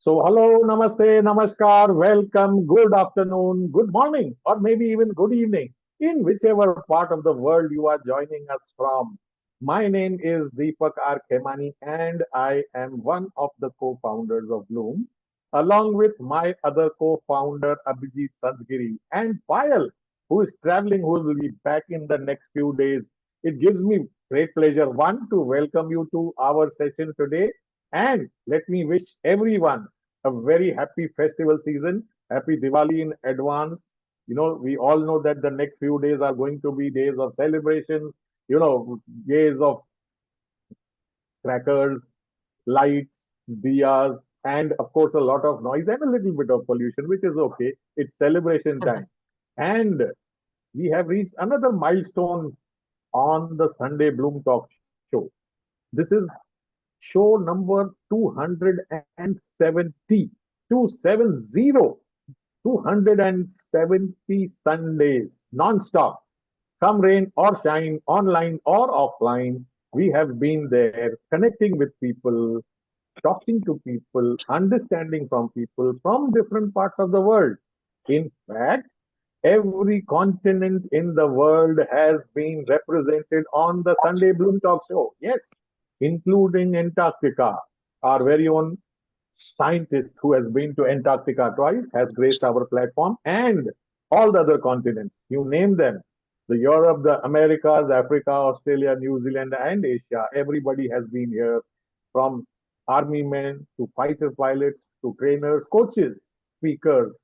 So, hello, namaste, namaskar, welcome, good afternoon, good morning, or maybe even good evening, in whichever part of the world you are joining us from. My name is Deepak R. Khemani, and I am one of the co founders of Bloom, along with my other co founder, Abhijit Sansgiri, and Payal, who is traveling, who will be back in the next few days. It gives me great pleasure, one, to welcome you to our session today, and let me wish everyone a very happy festival season. Happy Diwali in advance. We all know that the next few days are going to be days of celebration, days of crackers, lights, diyas, and of course, a lot of noise and a little bit of pollution, which is okay. It's celebration time. And we have reached another milestone on the Sunday Bloom Talk show. This is show number 270, 270, 270 Sundays non-stop. Come rain or shine, online or offline, we have been there connecting with people, talking to people, understanding from people from different parts of the world. In fact, every continent in the world has been represented on the Sunday Bloom Talk show. Yes, including Antarctica. Our very own scientist who has been to Antarctica twice has graced our platform, and all the other continents. You name them. The Europe, the Americas, Africa, Australia, New Zealand, and Asia. Everybody has been here, from army men to fighter pilots to trainers, coaches, speakers,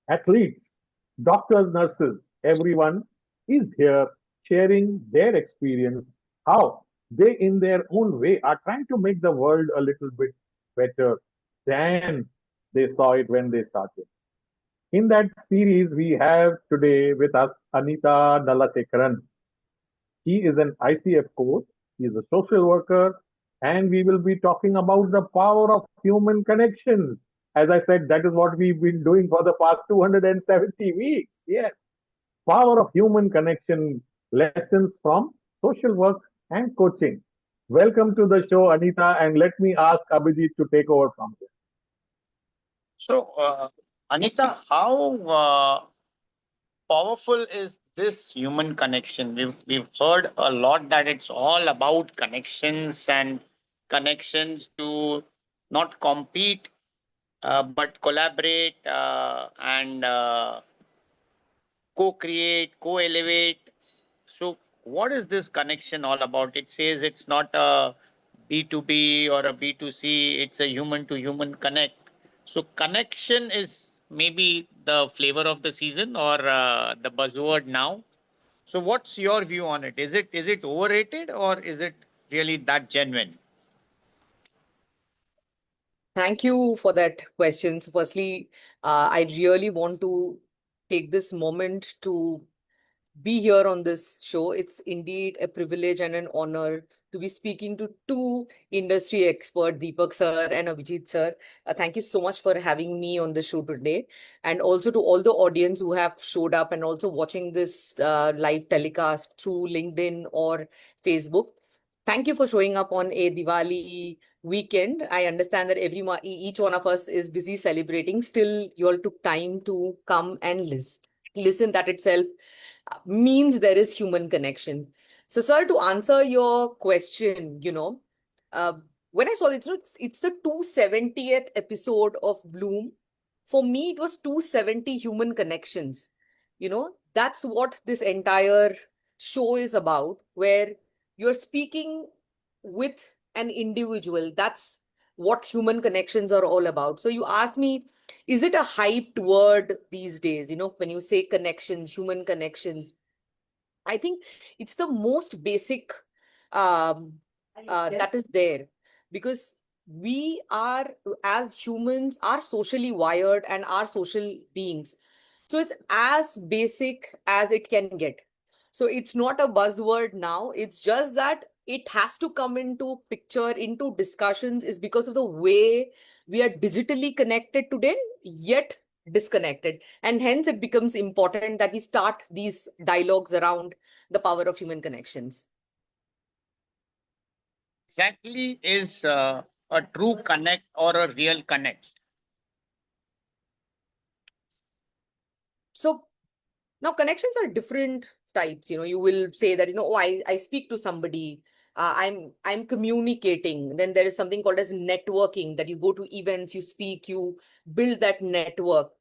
athletes, doctors, nurses. Everyone is here sharing their experience, how they, in their own way, are trying to make the world a little bit better than they saw it when they started. In that series, we have today with us Anitha Nallasekharan. He is an ICF coach, he is a social worker, and we will be talking about the power of human connections. As I said, that is what we've been doing for the past 270 weeks. Yes, power of human connection, lessons from social work and coaching. Welcome to the show, Anita, and let me ask Abhijit to take over from here. So, Anita, how powerful is this human connection? We've heard a lot that it's all about connections and connections to not compete, but collaborate and co-create, co-elevate. So, what is this connection all about? It says it's not a B2B or a B2C, it's a human to human connect. So, connection is maybe the flavor of the season or the buzzword now. So, what's your view on it? Is it overrated or is it really that genuine? Thank you for that question. So firstly, I really want to take this moment to be here on this show. It's indeed a privilege and an honor to be speaking to two industry experts, Deepak sir and Abhijit sir. Thank you so much for having me on the show today. And also to all the audience who have showed up and also watching this live telecast through LinkedIn or Facebook. Thank you for showing up on a Diwali weekend. I understand that each one of us is busy celebrating. Still, you all took time to come and listen. That itself means there is human connection. So, sir, to answer your question, uh, when I saw it, it's the 270th episode of Bloom. For me, it was 270 human connections. That's what this entire show is about, where you're speaking with an individual. That's what human connections are all about. So you ask me, is it a hyped word these days? When you say connections, human connections, I think it's the most basic um, that is there, because we are, as humans, are socially wired and are social beings. So it's as basic as it can get. So it's not a buzzword now. It's just that it has to come into picture, into discussions, is because of the way we are digitally connected today, yet disconnected. And hence it becomes important that we start these dialogues around the power of human connections. Exactly is a true connect or a real connect? So now connections are different types. You will say that, oh, I speak to somebody, I'm communicating. Then there is something called as networking, that you go to events, you speak, you build that network.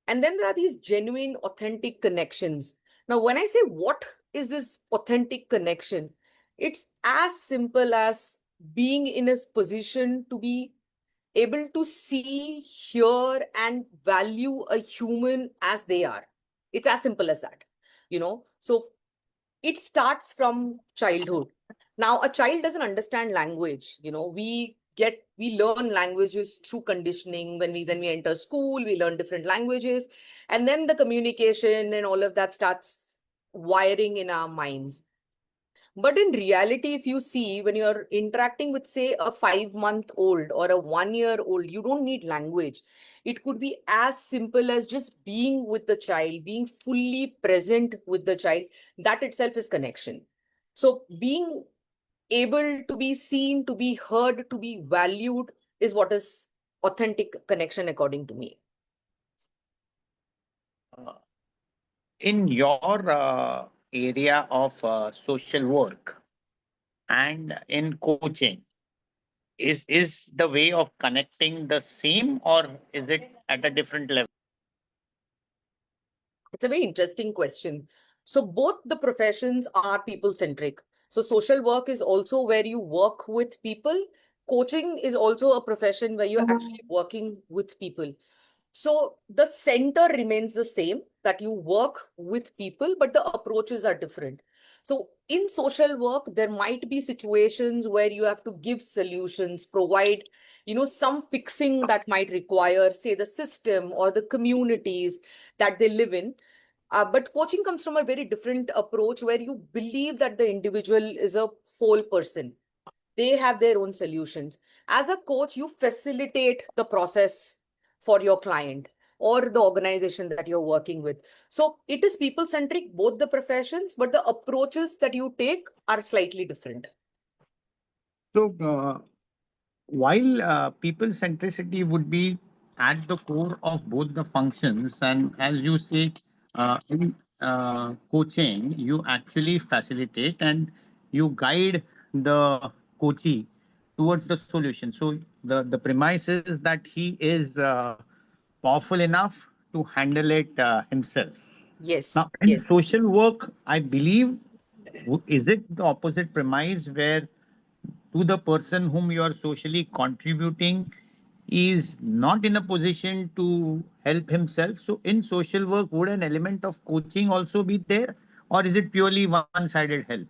And then there are these genuine, authentic connections. Now, when I say what is this authentic connection, it's as simple as being in a position to be able to see, hear, and value a human as they are. It's as simple as that. So it starts from childhood. Now, a child doesn't understand language. We learn languages through conditioning. When we enter school, we learn different languages, and then the communication and all of that starts wiring in our minds. But in reality, if you see, when you're interacting with, say, a 5-month old or a 1-year old, you don't need language. It could be as simple as just being with the child, being fully present with the child. That itself is connection. So being able to be seen, to be heard, to be valued is what is authentic connection, according to me. Uh, in your area of social work and in coaching, is the way of connecting the same, or is it at a different level? It's a very interesting question. So both the professions are people centric. So social work is also where you work with people. Coaching is also a profession where you're actually working with people. So the center remains the same, that you work with people, but the approaches are different. So in social work, there might be situations where you have to give solutions, provide, some fixing that might require, say, the system or the communities that they live in. But coaching comes from a very different approach, where you believe that the individual is a whole person. They have their own solutions. As a coach, you facilitate the process for your client or the organization that you're working with. So it is people centric, both the professions, but the approaches that you take are slightly different. So, while people centricity would be at the core of both the functions, and as you say, in coaching, you actually facilitate and you guide the coachee towards the solution. So the premise is that he is powerful enough to handle it himself. Yes, Now, in yes. social work, I believe, is it the opposite premise, where to the person whom you are socially contributing is not in a position to help himself? So in social work, would an element of coaching also be there, or is it purely one-sided help,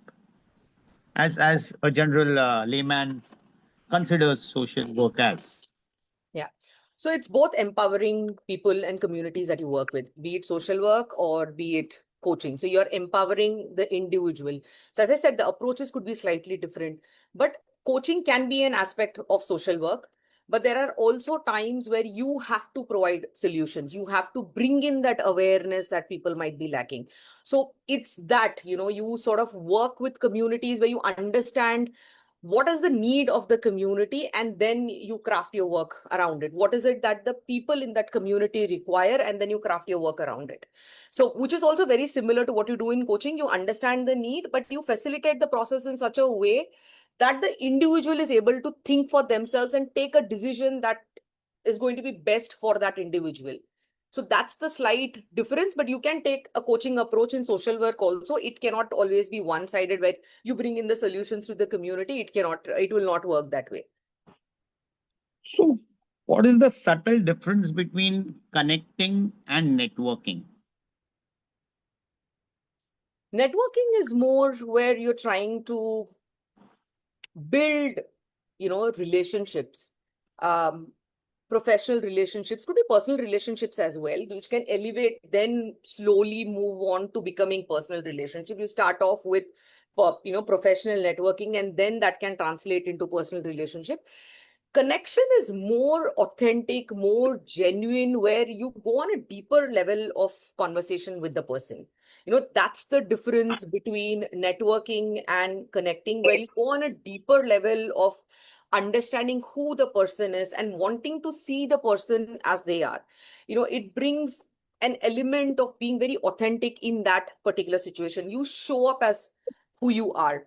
as a general layman considers social work as? Yeah. So it's both empowering people and communities that you work with, be it social work or be it coaching. So you're empowering the individual. So as I said, the approaches could be slightly different, but coaching can be an aspect of social work. But there are also times where you have to provide solutions. You have to bring in that awareness that people might be lacking. So it's that, you sort of work with communities where you understand what is the need of the community, and then you craft your work around it. What is it that the people in that community require, and then you craft your work around it. So which is also very similar to what you do in coaching. You understand the need, but you facilitate the process in such a way that the individual is able to think for themselves and take a decision that is going to be best for that individual. So that's the slight difference, but you can take a coaching approach in social work also. It cannot always be one-sided, where you bring in the solutions to the community. It will not work that way. So, what is the subtle difference between connecting and networking? Networking is more where you're trying to build, relationships. Professional relationships, could be personal relationships as well, which can elevate, then slowly move on to becoming personal relationship. You start off with professional networking, and then that can translate into personal relationship. Connection is more authentic, more genuine, where you go on a deeper level of conversation with the person. That's the difference between networking and connecting, where you go on a deeper level of understanding who the person is and wanting to see the person as they are. It brings an element of being very authentic in that particular situation. You show up as who you are.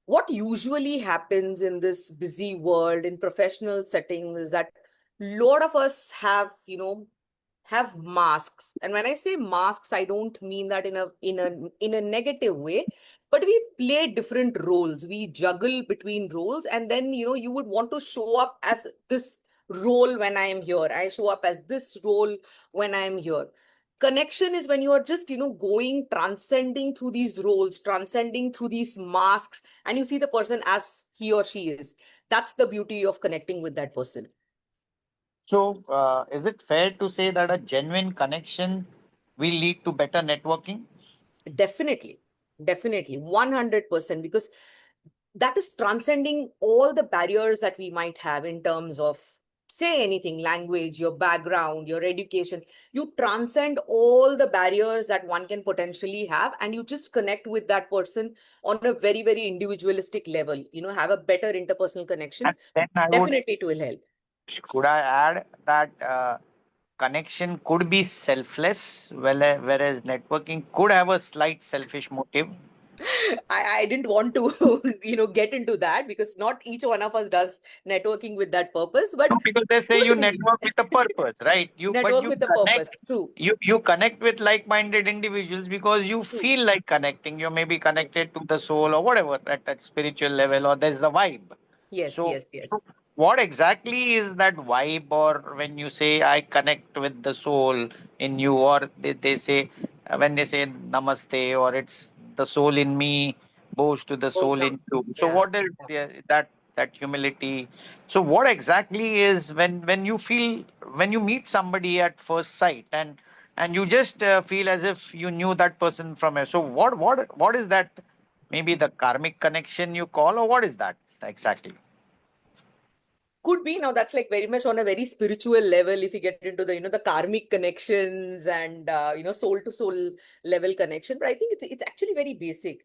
What usually happens in this busy world in professional settings is that a lot of us have masks. And when I say masks, I don't mean that in a negative way, but we play different roles. We juggle between roles, and then you would want to show up as this role when I am here. I show up as this role when I am here. Connection is when you are just going, transcending through these roles, transcending through these masks, and you see the person as he or she is. That's the beauty of connecting with that person. So, is it fair to say that a genuine connection will lead to better networking? Definitely, definitely, 100%, because that is transcending all the barriers that we might have in terms of, say, anything, language, your background, your education. You transcend all the barriers that one can potentially have, and you just connect with that person on a very, very individualistic level, have a better interpersonal connection. And then I would, Definitely it will help. could I add that connection could be selfless, whereas networking could have a slight selfish motive. I didn't want to get into that, because not each one of us does networking with that purpose, but No, because they say you could be. network with a purpose, right? But Network with a purpose. True, you connect with like-minded individuals because you true. feel like connecting. You may be connected to the soul or whatever at that spiritual level, or there's the vibe. Yes, So, yes, so yes. what exactly is that vibe, or when you say I connect with the soul in you, or they say when they say namaste, or it's the soul in me bows to the Both soul now. in you. So Yeah. what is that humility? So what exactly is when you feel, when you meet somebody at first sight, and you just feel as if you knew that person from here. So what is that? Maybe the karmic connection you call, or what is that exactly? Could be. Now that's like very much on a very spiritual level. If you get into the the karmic connections and soul to soul level connection, but I think it's actually very basic.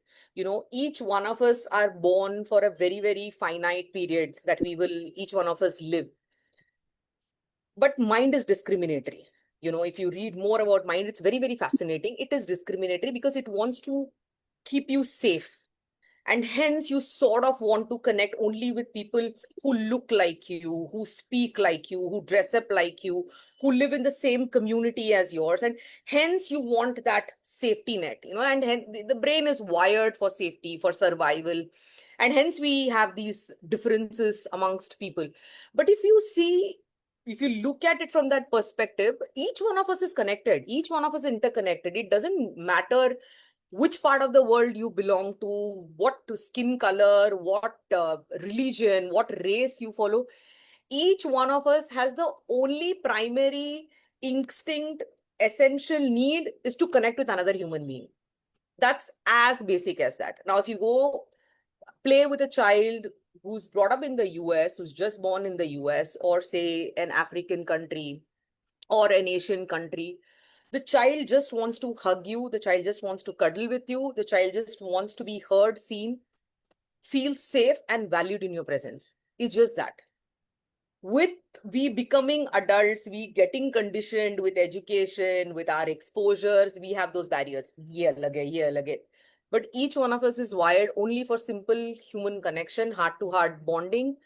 Each one of us are born for a very, very finite period that we will each one of us live. But mind is discriminatory. If you read more about mind, it's very, very fascinating. It is discriminatory because it wants to keep you safe, and hence you sort of want to connect only with people who look like you, who speak like you, who dress up like you, who live in the same community as yours, and hence you want that safety net. And hence the brain is wired for safety, for survival, and hence we have these differences amongst people. But if you look at it from that perspective, each one of us is connected, each one of us is interconnected. It doesn't matter which part of the world you belong to, what skin color, what religion, what race you follow. Each one of us has the only primary instinct, essential need is to connect with another human being. That's as basic as that. Now, if you go play with a child who's brought up in the US, who's just born in the US, or say an African country or an Asian country, the child just wants to hug you. The child just wants to cuddle with you. The child just wants to be heard, seen, feel safe and valued in your presence. It's just that. With we becoming adults, we getting conditioned with education, with our exposures, we have those barriers. Yeah, lage, yeah, lage. But each one of us is wired only for simple human connection, heart to heart bonding.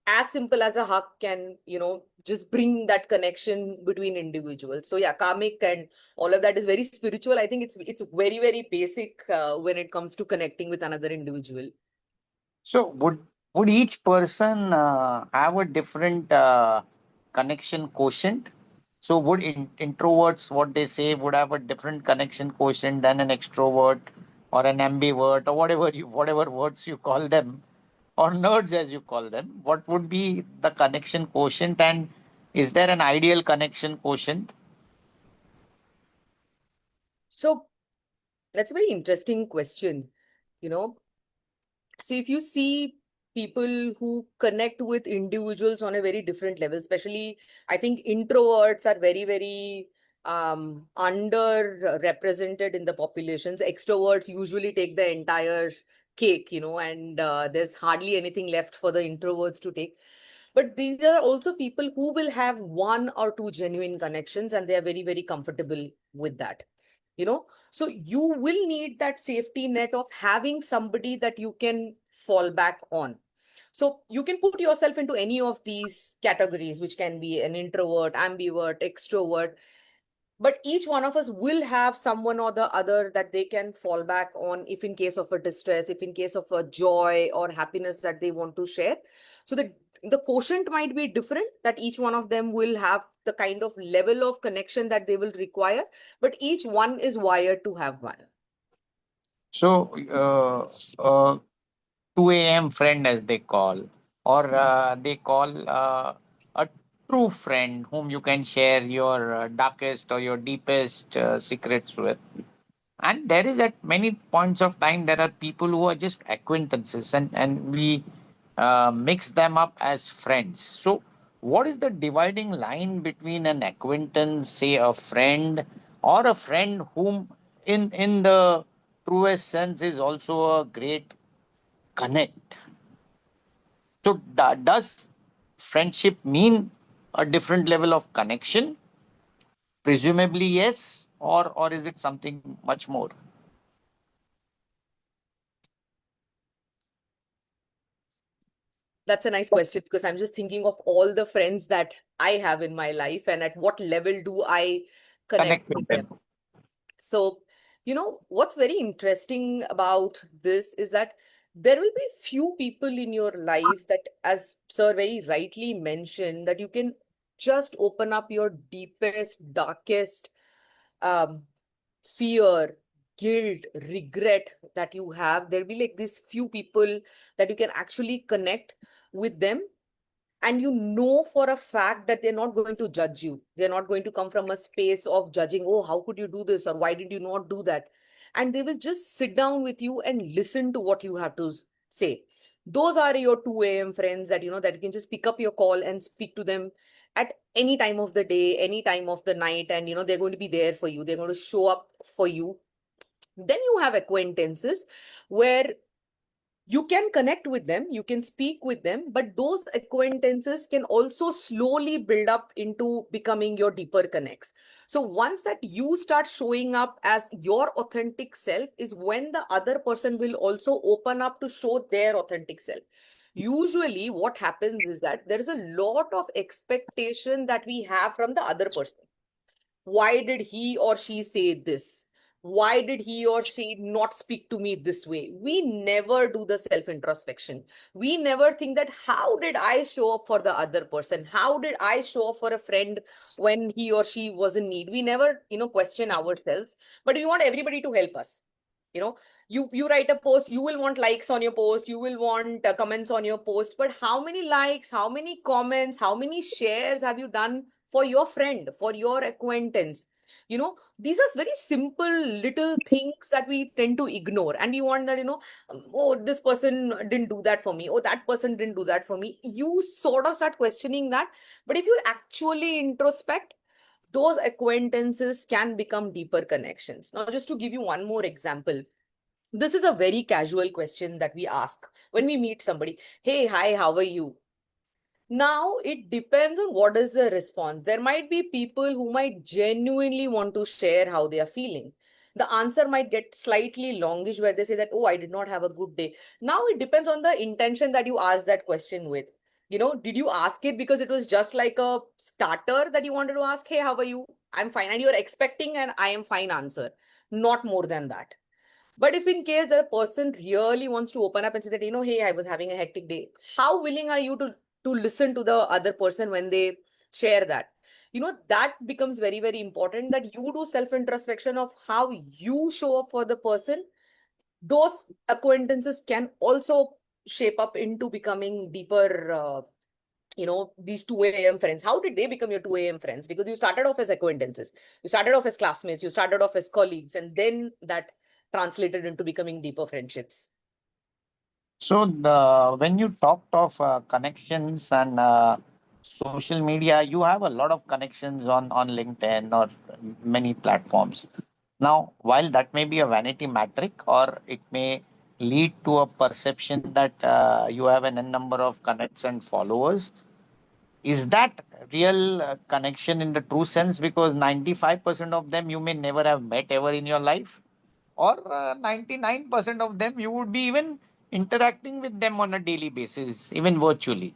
As simple as a hug can, just bring that connection between individuals. So yeah, karmic and all of that is very spiritual. I think it's very, very basic when it comes to connecting with another individual. So would each person have a different connection quotient? So would introverts, what they say, would have a different connection quotient than an extrovert or an ambivert, or whatever words you call them, or nerds as you call them? What would be the connection quotient, and is there an ideal connection quotient? So that's a very interesting question. You know, so if you see people who connect with individuals on a very different level, especially I think introverts are very, very underrepresented in the populations. Extroverts usually take the entire cake, and there's hardly anything left for the introverts to take. But these are also people who will have one or two genuine connections, and they are very, very comfortable with that. So you will need that safety net of having somebody that you can fall back on. So you can put yourself into any of these categories, which can be an introvert, ambivert, extrovert, but each one of us will have someone or the other that they can fall back on if in case of a distress, if in case of a joy or happiness that they want to share. So the quotient might be different, that each one of them will have the kind of level of connection that they will require, but each one is wired to have one. So, uh, 2 a.m. friend, as they call, or they call a true friend whom you can share your darkest or your deepest secrets with. And there is, at many points of time, there are people who are just acquaintances, and we mix them up as friends. So, what is the dividing line between an acquaintance, say a friend, or a friend whom, in the truest sense, is also a great connect? So, does friendship mean a different level of connection? Presumably, yes, or is it something much more? That's a nice question, because I'm just thinking of all the friends that I have in my life and at what level do I connect Connect with with them. them. So, what's very interesting about this is that there will be few people in your life that, as Sir very rightly mentioned, that you can just open up your deepest, darkest um, fear, guilt, regret that you have. There'll be like these few people that you can actually connect with them, and you know for a fact that they're not going to judge you. They're not going to come from a space of judging, oh, how could you do this, or why did you not do that? And they will just sit down with you and listen to what you have to say. Those are your 2 a.m. friends that that you can just pick up your call and speak to them at any time of the day, any time of the night, and they're going to be there for you. They're going to show up for you. Then you have acquaintances where you can connect with them, you can speak with them, but those acquaintances can also slowly build up into becoming your deeper connects. So once that you start showing up as your authentic self is when the other person will also open up to show their authentic self. Usually what happens is that there is a lot of expectation that we have from the other person. Why did he or she say this? Why did he or she not speak to me this way? We never do the self introspection. We never think that how did I show up for the other person? How did I show up for a friend when he or she was in need? We never, question ourselves, but we want everybody to help us. You know, you write a post, you will want likes on your post, you will want comments on your post, but how many likes, how many comments, how many shares have you done for your friend, for your acquaintance? These are very simple little things that we tend to ignore, and we want that, oh, this person didn't do that for me, oh, that person didn't do that for me. You sort of start questioning that. But if you actually introspect, those acquaintances can become deeper connections. Now, just to give you one more example, this is a very casual question that we ask when we meet somebody. Hey, hi, how are you? Now, it depends on what is the response. There might be people who might genuinely want to share how they are feeling. The answer might get slightly longish where they say that, oh, I did not have a good day. Now, it depends on the intention that you ask that question with. Did you ask it because it was just like a starter that you wanted to ask, hey, how are you? I'm fine. And you're expecting an I am fine answer, not more than that. But if in case the person really wants to open up and say that, hey, I was having a hectic day, how willing are you to listen to the other person when they share that? That becomes very, very important, that you do self-introspection of how you show up for the person. Those acquaintances can also shape up into becoming deeper, these 2 a.m. friends. How did they become your 2 a.m. friends? Because you started off as acquaintances, you started off as classmates, you started off as colleagues, and then that translated into becoming deeper friendships. So, when you talked of connections and social media, you have a lot of connections on LinkedIn or many platforms. Now, while that may be a vanity metric, or it may lead to a perception that you have an n number of connects and followers, Is that real connection in the true sense? Because 95% of them you may never have met ever in your life, or 99% of them you would be even interacting with them on a daily basis, even virtually.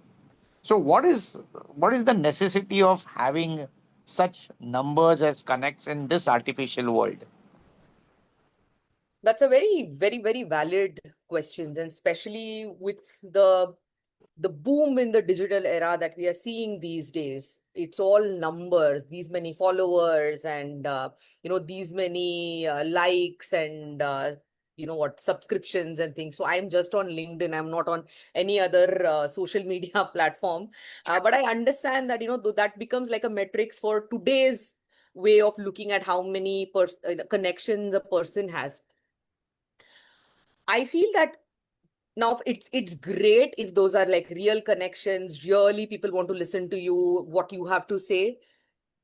So what is the necessity of having such numbers as connects in this artificial world? That's a very, very, very valid question, and especially with the boom in the digital era that we are seeing these days. It's all numbers, these many followers, and these many likes, and subscriptions and things. So I'm just on LinkedIn. I'm not on any other social media platform. But I understand that that becomes like a metrics for today's way of looking at how many connections a person has. I feel that now it's great if those are like real connections, really people want to listen to you, what you have to say.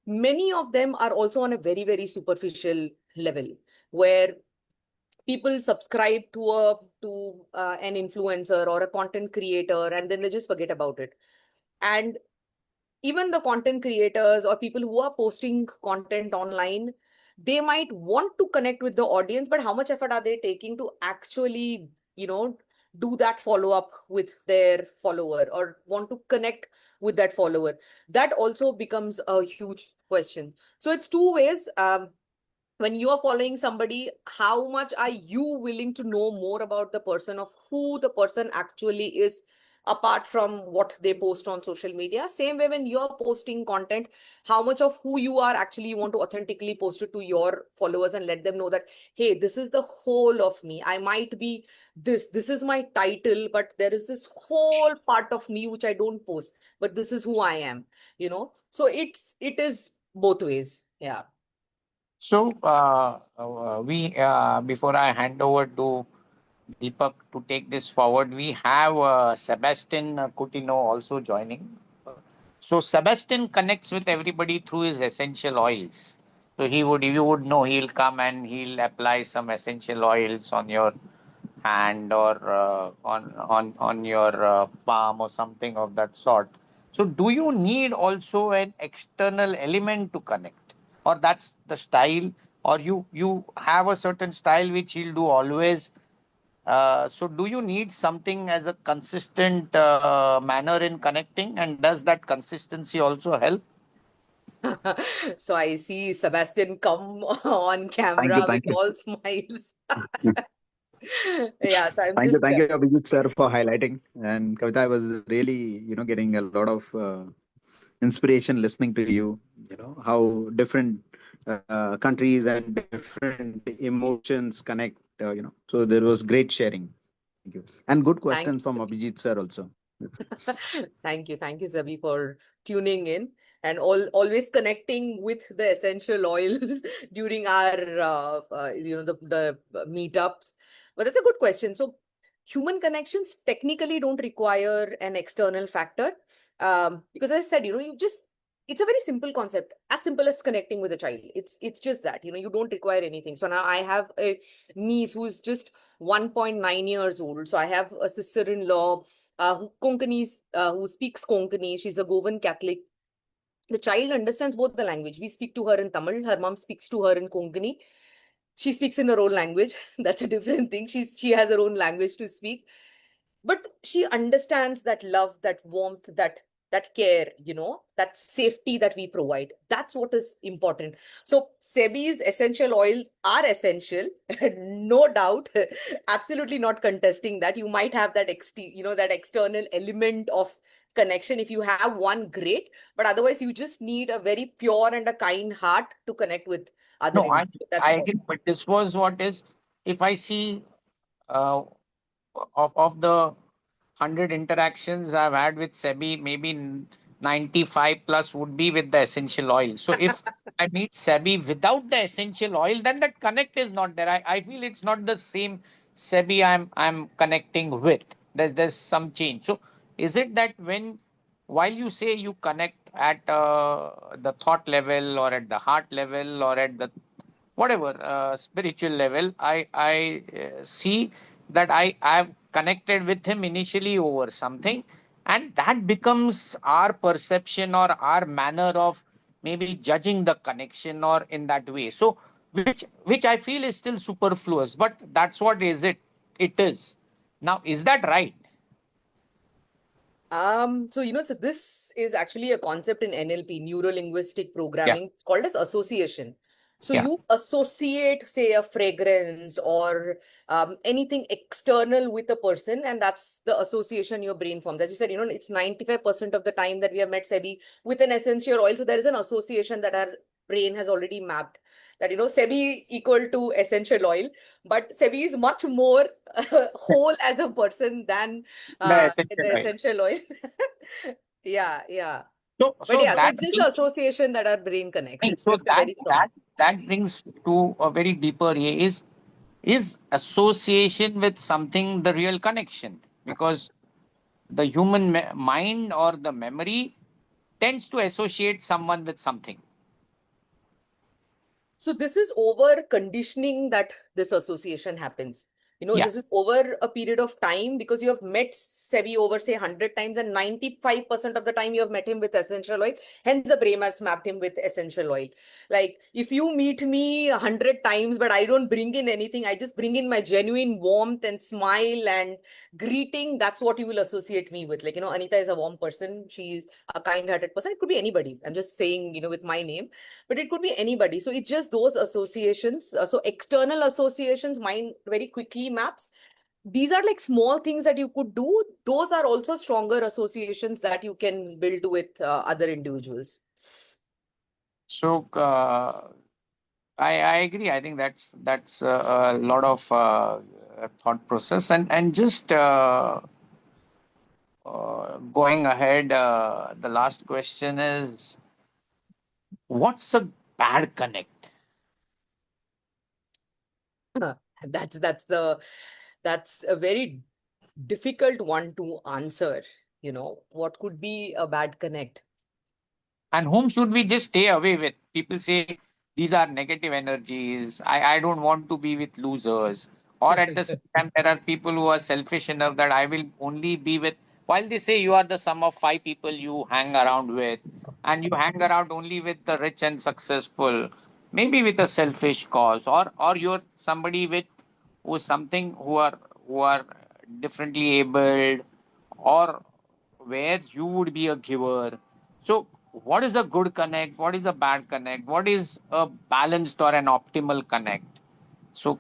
Many of them are also on a very, very superficial level, where people subscribe to an influencer or a content creator, and then they just forget about it. And even the content creators or people who are posting content online, they might want to connect with the audience, but how much effort are they taking to actually do that follow up with their follower, or want to connect with that follower? That also becomes a huge question. So it's two ways. When you are following somebody, how much are you willing to know more about the person, of who the person actually is, apart from what they post on social media? Same way, when you're posting content, how much of who you are actually you want to authentically post it to your followers and let them know that, hey, this is the whole of me. I might be this is my title, but there is this whole part of me which I don't post, but this is who I am. So it is both ways. Yeah. So we before I hand over to Deepak to take this forward, we have Sebastian Coutinho also joining. So Sebastian connects with everybody through his essential oils. So you would know, he'll come and he'll apply some essential oils on your hand, or on your palm or something of that sort. So do you need also an external element to connect, or that's the style, or you have a certain style which he'll do always? So do you need something as a consistent manner in connecting, and does that consistency also help? So I see Sebastian come on Thank you, camera with thank you. all smiles. Mm. Yeah, so I'm Thank you, just thank you, Abhijit sir, for highlighting. And Kavita, I was really, getting a lot of inspiration listening to you. How different countries and different emotions connect. So there was great sharing. Thank you, and good thank questions from Abhijit sir also. thank you, Zabi, for tuning in and always connecting with the essential oils during our the meetups. But that's a good question. So human connections technically don't require an external factor, because as I said, it's a very simple concept, as simple as connecting with a child. It's just that you don't require anything. So now I have a niece who's just 1.9 years old. So I have a sister-in-law who speaks Konkani. She's a Goan Catholic. The child understands both the language. We speak to her in Tamil. Her mom speaks to her in Konkani. She speaks in her own language. That's a different thing. She has her own language to speak, but she understands that love, that warmth, that care, that safety that we provide. That's what is important. So Sebi's essential oils are essential, no doubt. Absolutely not contesting that. You might have that external element of connection. If you have one, great, but otherwise you just need a very pure and a kind heart to connect with other No, I individuals. That's I all. agree, but this was what is, if I see uh, of the 100 interactions I've had with Sebi, maybe 95 plus would be with the essential oil. So if I meet Sebi without the essential oil, then that connect is not there. I feel it's not the same Sebi I'm connecting with. There's some change. So is it that while you say you connect at the thought level, or at the heart level, or at the whatever spiritual level, I see that I've connected with him initially over something, And that becomes our perception or our manner of maybe judging the connection or in that way. So which I feel is still superfluous, but that's what it is. Now, is that right? So this is actually a concept in NLP, neuro-linguistic Yeah, programming. It's called as association. So yeah. you associate, say, a fragrance or anything external with a person, and that's the association your brain forms. As you said, it's 95% of the time that we have met Sebi with an essential oil. So there is an association that our brain has already mapped that, Sebi equal to essential oil, but Sebi is much more whole as a person than The essential the oil. essential oil. Yeah, yeah. So But so yeah, so that it's just the brings association that our brain connects. It's so just a very strong. that brings to a very deeper is association with something the real connection, because the human mind or the memory tends to associate someone with something. So this is over conditioning that this association happens. Yeah. This is over a period of time because you have met Sebi over, say, 100 times, and 95% of the time you have met him with essential oil. Hence, the brain has mapped him with essential oil. Like, if you meet me 100 times, but I don't bring in anything, I just bring in my genuine warmth and smile and greeting, that's what you will associate me with. Like, Anitha is a warm person. She's a kind-hearted person. It could be anybody. I'm just saying, with my name, but it could be anybody. So it's just those associations. So external associations, mind very quickly maps. These are like small things that you could do. Those are also stronger associations that you can build with other individuals. So I agree. I think that's a lot of thought process, and just going ahead. The last question is, what's a bad connect? That's that's a very difficult one to answer. What could be a bad connect? And whom should we just stay away with? People say these are negative energies. I don't want to be with losers. Or at the same time, there are people who are selfish enough that I will only be with, while they say you are the sum of five people you hang around with, and you hang around only with the rich and successful, maybe with a selfish cause, or you're somebody with who's something who are differently abled, or where you would be a giver. So, what is a good connect? What is a bad connect? What is a balanced or an optimal connect? So,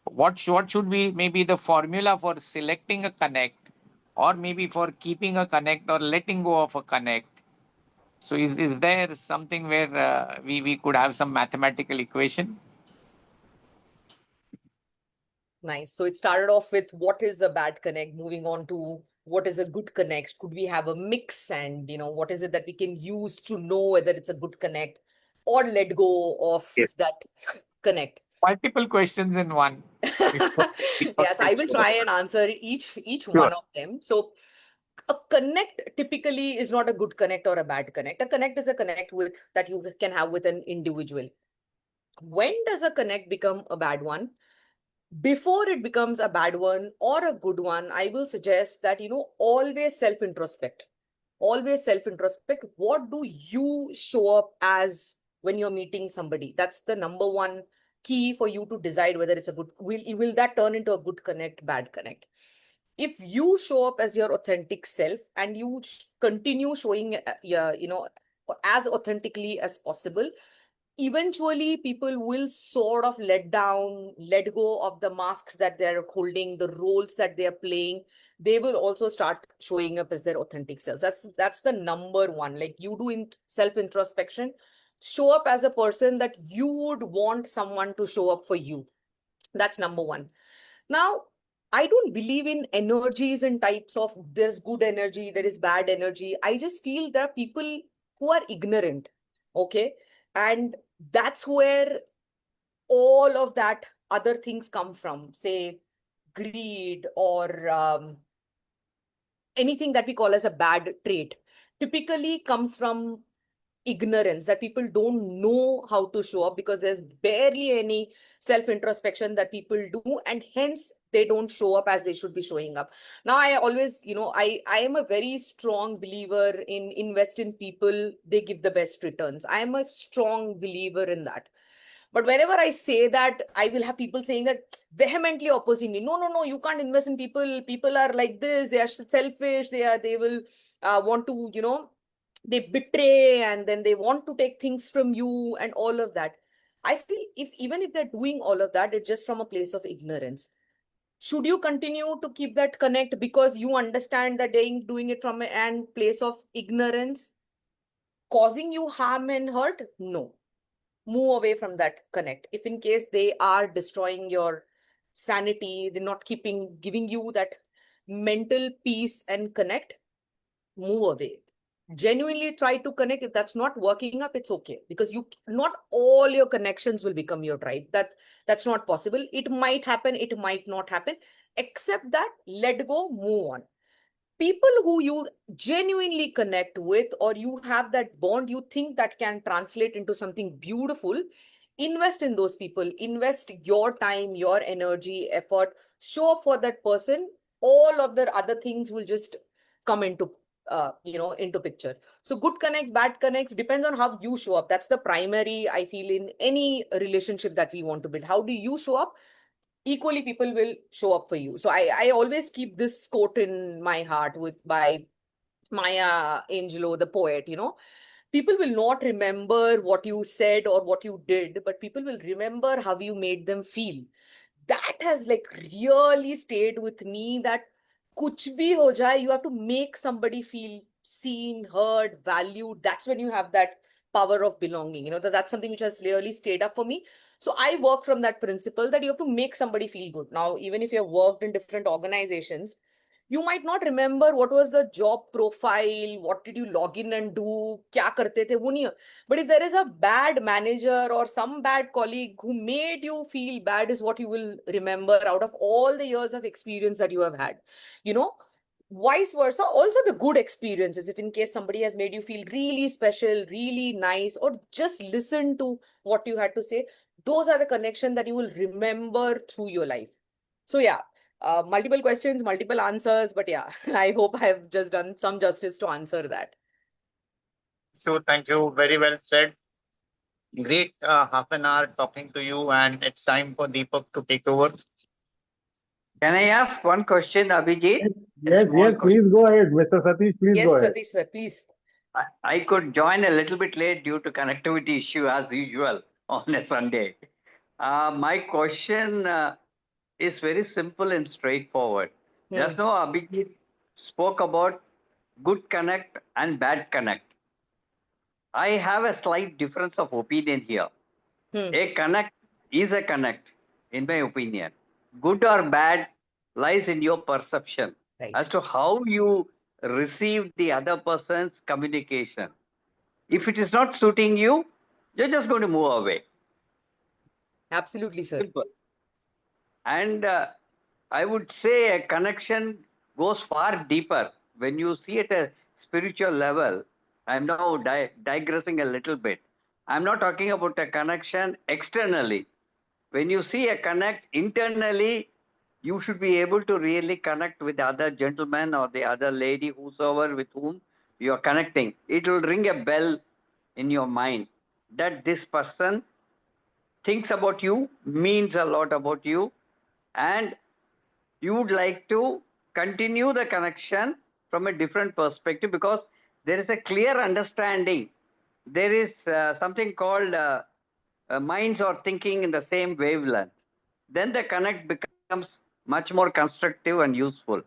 what should be maybe the formula for selecting a connect, or maybe for keeping a connect or letting go of a connect? So, is there something where we could have some mathematical equation? Nice. So it started off with what is a bad connect, moving on to what is a good connect. Could we have a mix? And, what is it that we can use to know whether it's a good connect or let go of Yes. that connect? Multiple questions in one. Yes, I will try and answer each Sure. one of them. So a connect typically is not a good connect or a bad connect. A connect is a connect with that you can have with an individual. When does a connect become a bad one? Before it becomes a bad one or a good one, I will suggest that, always self introspect. Always self introspect. What do you show up as when you're meeting somebody? That's the number one key for you to decide whether it's a good, will that turn into a good connect, bad connect? If you show up as your authentic self and you continue showing, as authentically as possible, eventually people will sort of let go of the masks that they're holding, the roles that they're playing. They will also start showing up as their authentic selves. That's the number one. Like, you do in self introspection, show up as a person that you would want someone to show up for you. That's number one. Now, I don't believe in energies and types of there's good energy, there is bad energy. I just feel there are people who are ignorant. Okay. And that's where all of that other things come from, say, greed or anything that we call as a bad trait, typically comes from ignorance, that people don't know how to show up because there's barely any self introspection that people do, and hence they don't show up as they should be showing up. Now, I always, I am a very strong believer in invest in people, they give the best returns. I am a strong believer in that. But whenever I say that, I will have people saying that vehemently opposing me. No, no, no, you can't invest in people. People are like this. They are selfish. They will want to, they betray, and then they want to take things from you and all of that. I feel even if they're doing all of that, it's just from a place of ignorance. Should you continue to keep that connect because you understand that they're doing it from a place of ignorance, causing you harm and hurt? No. Move away from that connect. If in case they are destroying your sanity, they're not giving you that mental peace and connect, move away. Genuinely try to connect. If that's not working up, it's okay, because not all your connections will become your tribe. That's not possible. It might happen, it might not happen. Accept that, let go, move on. People who you genuinely connect with, or you have that bond you think that can translate into something beautiful, invest in those people. Invest your time, your energy, effort. Show up for that person. All of the other things will just come into picture. So good connects, bad connects, depends on how you show up. That's the primary, I feel, in any relationship that we want to build. How do you show up? Equally people will show up for you. So I always keep this quote in my heart by Maya Angelou, the poet. People will not remember what you said or what you did, but people will remember how you made them feel. That has like really stayed with me, that kuch bhi ho jaye, you have to make somebody feel seen, heard, valued. That's when you have that power of belonging. That's something which has really stayed up for me. So I work from that principle that you have to make somebody feel good. Now, even if you've worked in different organizations, you might not remember what was the job profile, what did you log in and do, kya karte the, wo nahi. But if there is a bad manager or some bad colleague who made you feel bad, is what you will remember out of all the years of experience that you have had. You know, Vice versa, also the good experiences. If in case somebody has made you feel really special, really nice, or just listen to what you had to say, those are the connections that you will remember through your life. So yeah, multiple questions, multiple answers, but yeah, I hope I have just done some justice to answer that. So thank you. Very well said. Great half an hour talking to you, and it's time for Deepak to take over. Can I ask one question, Abhijit? Yes, Small yes, please go ahead. Mr. Satish, please Yes, go ahead. Satish sir, please. I could join a little bit late due to connectivity issue as usual on a Sunday. My question is very simple and straightforward. Just now, Abhijit spoke about good connect and bad connect. I have a slight difference of opinion here. A connect is a connect, in my opinion. Good or bad lies in your perception as to how you receive the other person's communication. If it is not suiting you, you're just going to move away. Absolutely, sir. Simple. And I would say a connection goes far deeper. When you see at a spiritual level, I'm now digressing a little bit. I'm not talking about a connection externally. When you see a connect internally, you should be able to really connect with the other gentleman or the other lady, whosoever with whom you are connecting. It will ring a bell in your mind that this person thinks about you, means a lot about you, and you would like to continue the connection from a different perspective, because there is a clear understanding. There is something called minds are thinking in the same wavelength. Then the connect becomes much more constructive and useful.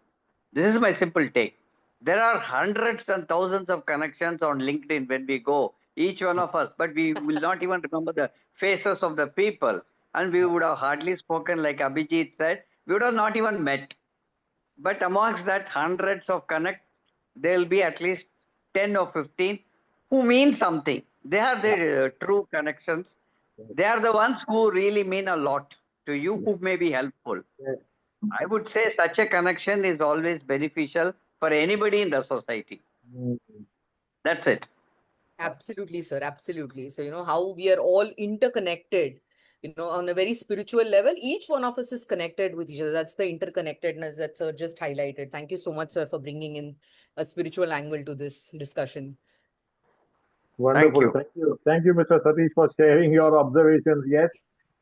This is my simple take. There are hundreds and thousands of connections on LinkedIn when we go, each one of us, but we will not even remember the faces of the people. And we would have hardly spoken, like Abhijit said, we would have not even met. But amongst that hundreds of connect, there will be at least 10 or 15 who mean something. They are the true connections. They are the ones who really mean a lot to you, who may be helpful. Yes. I would say such a connection is always beneficial for anybody in the society. That's it. Absolutely, sir. Absolutely. So, how we are all interconnected. on a very spiritual level, each one of us is connected with each other. That's the interconnectedness that Sir just highlighted. Thank you so much, sir, for bringing in a spiritual angle to this discussion. Thank Wonderful. you. Thank you. Thank you, Mr. Satish, for sharing your observations. Yes,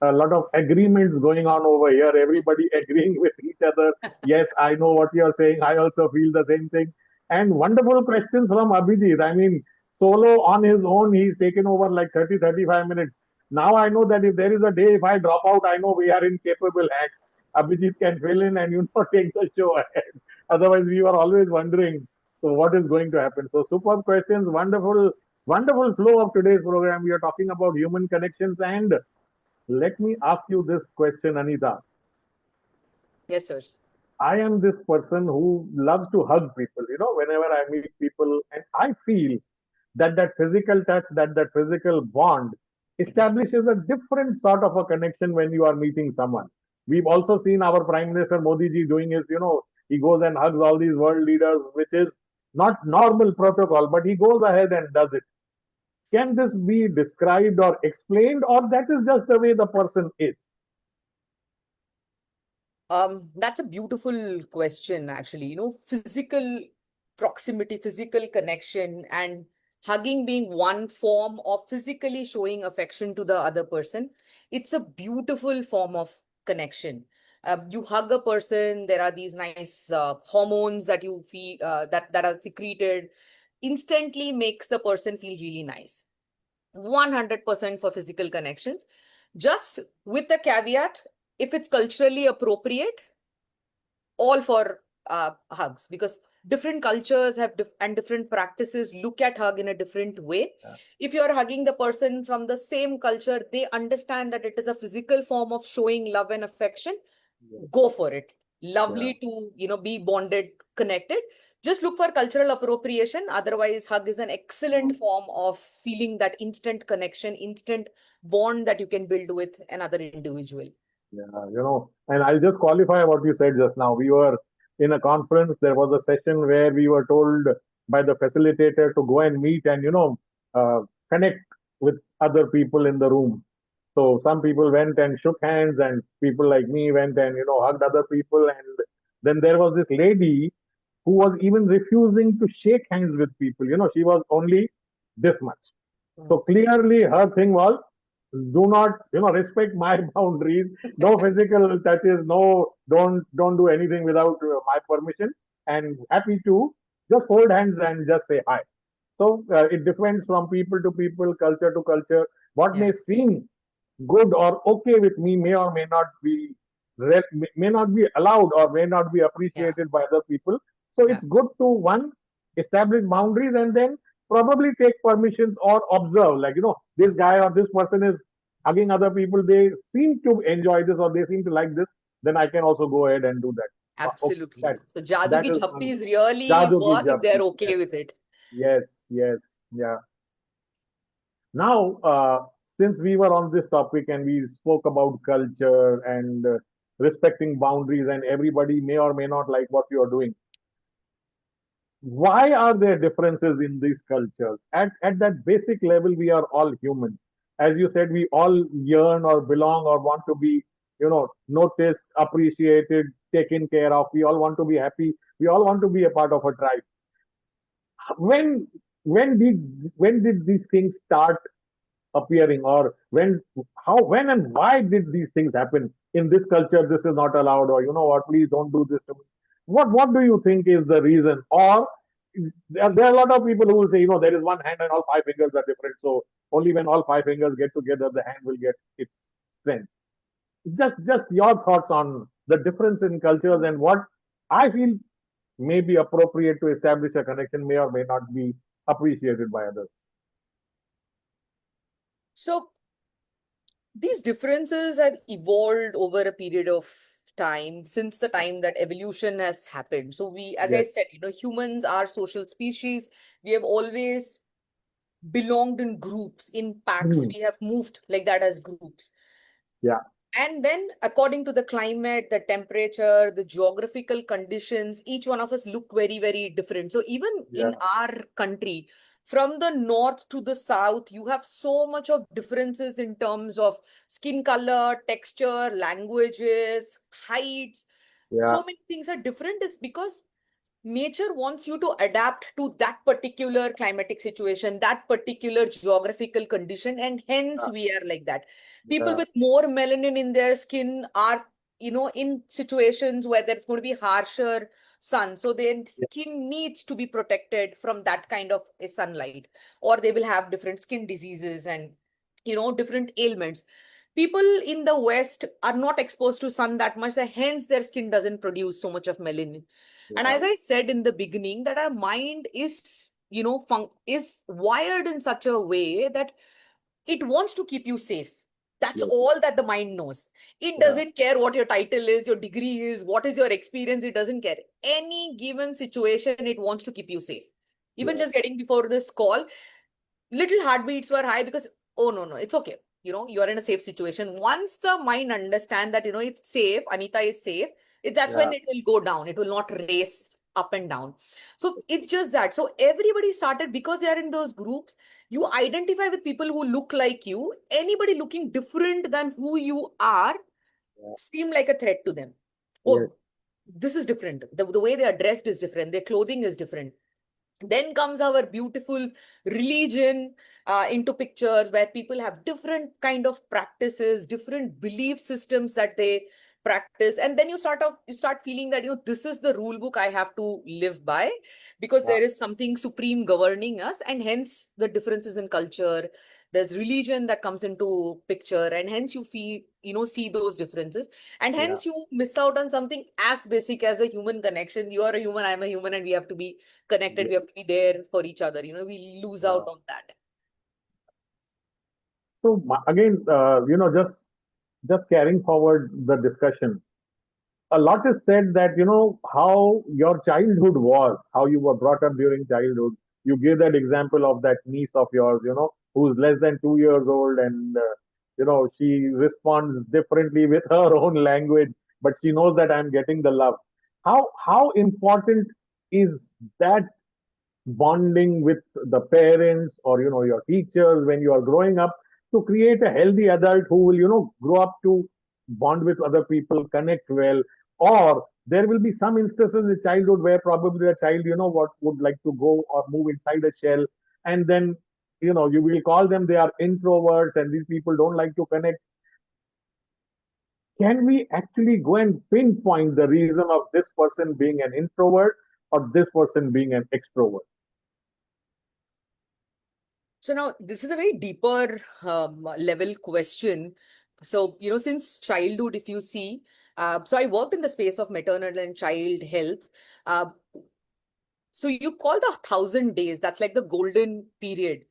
a lot of agreements going on over here. Everybody agreeing with each other. Yes, I know what you're saying. I also feel the same thing. And wonderful questions from Abhijit. I mean, solo on his own, he's taken over like 30, 35 minutes. Now I know that if there is a day, if I drop out, I know we are in capable hands. Abhijit can fill in and take the show ahead. Otherwise, we were always wondering, so what is going to happen? So superb questions, wonderful flow of today's program. We are talking about human connections. And let me ask you this question, Anitha. Yes, sir. I am this person who loves to hug people, whenever I meet people. And I feel that physical touch, that physical bond establishes a different sort of a connection when you are meeting someone. We've also seen our Prime Minister Modi ji doing his, he goes and hugs all these world leaders, which is not normal protocol, but he goes ahead and does it. Can this be described or explained, or that is just the way the person is? That's a beautiful question, actually. Physical proximity, physical connection, and hugging being one form of physically showing affection to the other person. It's a beautiful form of connection. You hug a person, there are these nice hormones that you feel that are secreted, instantly makes the person feel really nice. 100% for physical connections. Just with the caveat, if it's culturally appropriate, all for hugs, because different cultures have and different practices look at hug in a different way. Yeah. If you're hugging the person from the same culture, they understand that it is a physical form of showing love and affection. Yeah. Go for it. Yeah. Lovely to be bonded, connected. Just look for cultural appropriation. Otherwise, hug is an excellent form of feeling that instant connection, instant bond that you can build with another individual. Yeah, and I'll just qualify what you said just now. We were in a conference, there was a session where we were told by the facilitator to go and meet and, connect with other people in the room. So some people went and shook hands, and people like me went and, hugged other people. And then there was this lady who was even refusing to shake hands with people. She was only this much. So clearly her thing was, do not, respect my boundaries. No physical touches. No, don't do anything without my permission. And happy to just hold hands and just say hi. So it depends from people to people, culture to culture. What may seem good or okay with me may or may not be allowed or may not be appreciated by other people. So it's good to establish boundaries and then probably take permissions or observe, like, this guy or this person is hugging other people, they seem to enjoy this or they seem to like this, then I can also go ahead and do that. Absolutely. Okay, So Jadu that ki is jhappis really Jadu ki work if they're jhappi. okay with it. Yes, yeah. Now, since we were on this topic and we spoke about culture and respecting boundaries, and everybody may or may not like what you are doing, why are there differences in these cultures? At that basic level, we are all human. As you said, we all yearn or belong or want to be, noticed, appreciated, taken care of. We all want to be happy. We all want to be a part of a tribe. When when did these things start appearing, or when and why did these things happen? In this culture this is not allowed, or what, please don't do this to me. What do you think is the reason? Or there are a lot of people who will say, there is one hand and all five fingers are different, so only when all five fingers get together the hand will get its strength. Just your thoughts on the difference in cultures, and what I feel may be appropriate to establish a connection may or may not be appreciated by others. So these differences have evolved over a period of time, since the time that evolution has happened. So we, as I Yes. said, humans are social species. We have always belonged in groups, in packs. We have moved like that as groups. Yeah. And then according to the climate, the temperature, the geographical conditions, each one of us look very, very different. So even in our country, from the north to the south, you have so much of differences in terms of skin color, texture, languages, heights. Yeah. So many things are different is because nature wants you to adapt to that particular climatic situation, that particular geographical condition, and hence Yeah. we are like that. People Yeah. with more melanin in their skin are, in situations where there's going to be harsher sun, so their Yeah. skin needs to be protected from that kind of a sunlight, or they will have different skin diseases and different ailments. People in the west are not exposed to sun that much, so hence their skin doesn't produce so much of melanin. And Yeah. as I said in the beginning, that our mind is, is wired in such a way that it wants to keep you safe. That's Yes. all that the mind knows. It Yeah. doesn't care what your title is, your degree is, what is your experience. It doesn't care. Any given situation, it wants to keep you safe. Even Yeah. just getting before this call, little heartbeats were high because, oh, no, it's okay. You are in a safe situation. Once the mind understand that, it's safe, Anita is safe, that's Yeah. when it will go down. It will not race up and down. So it's just that. So everybody started, because they are in those groups, you identify with people who look like you. Anybody looking different than who you are Yeah. seem like a threat to them. Yes. Oh, this is different. The way they are dressed is different. Their clothing is different. Then comes our beautiful religion into pictures, where people have different kind of practices, different belief systems that they practice, and then you start feeling that this is the rule book I have to live by, because Yeah. there is something supreme governing us, and hence the differences in culture. There's religion that comes into picture, and hence you feel see those differences, and Yeah. hence you miss out on something as basic as a human connection. You are a human, I'm a human, and we have to be connected, Yeah. we have to be there for each other. We lose Yeah. out on that. So again, just carrying forward the discussion, a lot is said that how your childhood was, how you were brought up during childhood. You gave that example of that niece of yours, who's less than 2 years old, and she responds differently with her own language, but she knows that I'm getting the love. How important is that bonding with the parents, or your teachers when you are growing up, to create a healthy adult who will grow up to bond with other people, connect well? Or there will be some instances in childhood where probably the child what would like to go or move inside a shell, and then you will call them, they are introverts and these people don't like to connect. Can we actually go and pinpoint the reason of this person being an introvert or this person being an extrovert? So now this is a very deeper level question. So, since childhood, if you see, so I worked in the space of maternal and child health. Uh, so you call the 1,000 days, that's like the golden period.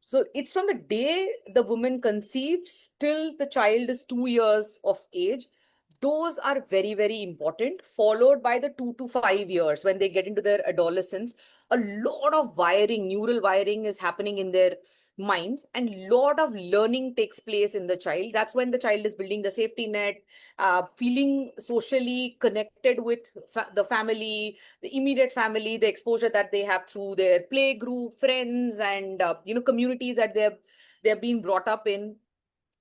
So it's from the day the woman conceives till the child is 2 years of age. Those are very, very important, followed by the 2 to 5 years when they get into their adolescence. A lot of wiring, neural wiring is happening in their minds, and lot of learning takes place in the child. That's when the child is building the safety net, feeling socially connected with the family, the immediate family, the exposure that they have through their play group, friends, and communities that they're being brought up in.